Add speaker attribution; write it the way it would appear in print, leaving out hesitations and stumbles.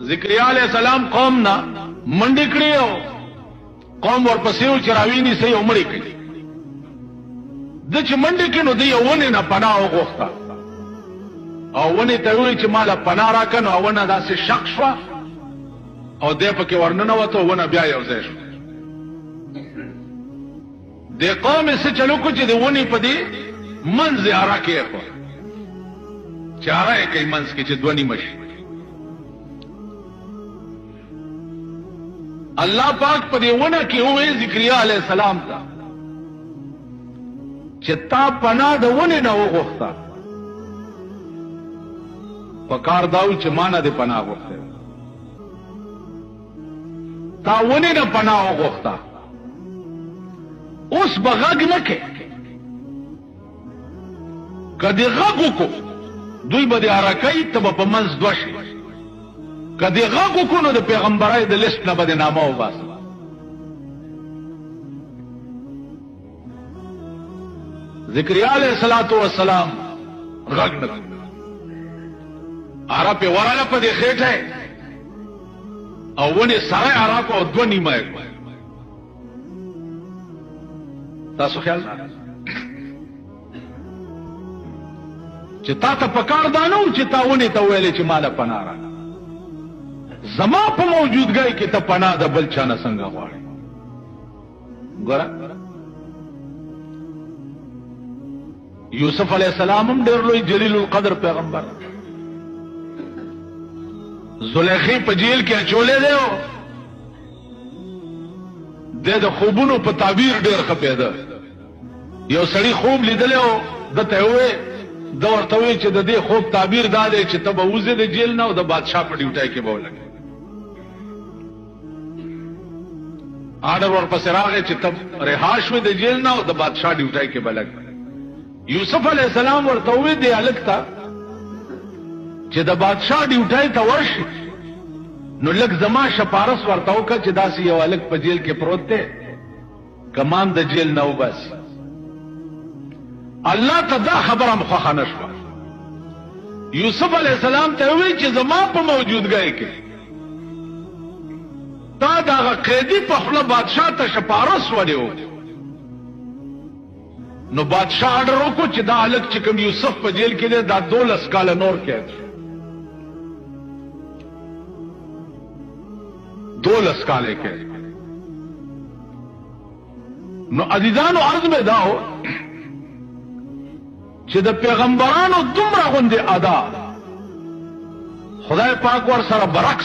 Speaker 1: ذکریا علیہ السلام قوم نا منډې کړې او قوم ورپسې و چې راویني سي او مړې کړي. د چې منډې کې نو د یو ونې نه پناه وغوښته او ونې ته ویل چې ماله پناه راکړه، نو ونه داسې شق شوه او دی پکې ورننوته، ونه بیا یو ځای شوه. د قوم یې څه چلو کړو چې د ونې په دې منځ یې اره کېښوه، چې اره یې کوي منځ کې چې دوه نیمه شي. الله پاک په دې ونه کې وویل ذکریا علیه السلام ته چې تا پناه د ونې نه وغوښته، په کار دا و چې ما نه دې پناه غوښته، تا ونې نه پناه وغوښته، اوس به غږ نه کوې. که دې غږ وکړو دوی به دې اره کوي، ته به په منځ دوه شي. که دې غږ وکړو نو د پیغمبرۍ د لیست نه به دې نامه وباسه. ذکریا علیہ السلام غږ نه کړو، اره پې ورغله په دې خېټه او ونې سره یې اره کړو او دوه نیمه یې کړو. تاسو خیال چې تا ته پکار دا نه و چې تا ونې ته ویلې چې ماله پناه راکړه. زما په موجودګۍ کې ته پناه د بل چا نه څنګه غواړې؟ ګوره یوسف علیہ السلام هم ډېر لوی جلیل القدر پیغمبر، زلیخی په جیل کې اچولې دی او د خوبونو په تعبیر ډېر ښه پیدا. یو سړي خوب لیدلی او ده ته وویل، ده ورته وویل چې د دې خوب تعبیر دا دی چې ته به وځې د جیل نه او د بادشاه په ډیوټۍ کې به ولګې. آرډر ورپسې راغی چې ته رها شوې د جیل نه او د بادشاه ډیوټۍ کې به لګې. یوسف علیہ السلام ورته وویل دې هلک ته چې د بادشاه ډیوټۍ ته ورشي نو لږ زما شپارس ورته وکړه چې داسې یو هلک په جیل کې پروت دی، کمان د جیل نه وباسي. الله ته دا خبره هم خوښه نه شوه. یوسف علیہ السلام ته وویل چې زما په موجودګۍ کې تا د هغه قیدي په خوله بادشاه ته شپارس ولې وکړو؟ نو بادشاه آرډر وکړو چې دا هلک چې کوم یوسف په جیل کې دی دا 12 کاله نور قید شو. 12 کاله قید. نو عزیزانو عرض مې دا و چې د پیغمبرانو دومره غوندې ادا خدای پاک ور سره برعکس